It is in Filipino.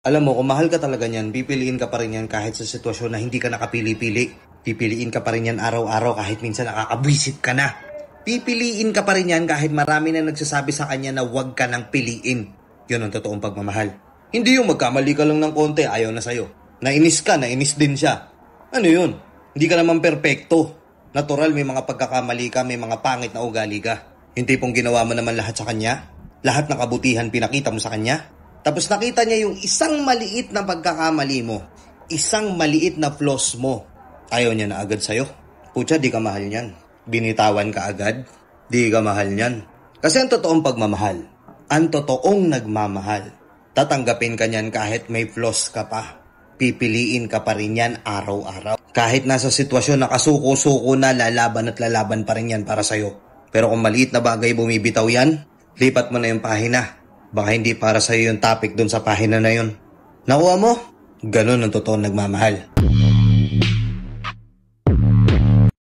Alam mo, kung mahal ka talaga niyan, pipiliin ka pa rin yan kahit sa sitwasyon na hindi ka nakapili-pili. Pipiliin ka pa rin yan araw-araw kahit minsan nakakabwisit ka na. Pipiliin ka pa rin yan kahit marami na nagsasabi sa kanya na huwag ka nang piliin. Yun ang totoong pagmamahal. Hindi yung magkamali ka lang ng konti, ayaw na sa'yo. Nainis ka, nainis din siya. Ano yun? Hindi ka naman perpekto. Natural, may mga pagkakamali ka, may mga pangit na ugali ka. Yung tipong ginawa mo naman lahat sa kanya. Lahat ng kabutihan pinakita mo sa kanya. Tapos nakita niya yung isang maliit na pagkakamali mo. Isang maliit na flaws mo. Ayaw niya na agad sa'yo. Pucha, di ka mahal niyan. Binitawan ka agad. Di ka mahal niyan. Kasi ang totoong pagmamahal, ang totoong nagmamahal, tatanggapin ka niyan kahit may flaws ka pa. Pipiliin ka pa rin yan araw-araw. Kahit nasa sitwasyon na kasuko-suko na, lalaban at lalaban pa rin yan para sa'yo. Pero kung maliit na bagay bumibitaw yan, lipat mo na yung pahina. Baka hindi para sa'yo yung topic dun sa pahina na yun. Nakuha mo? Ganun ang totoong nagmamahal.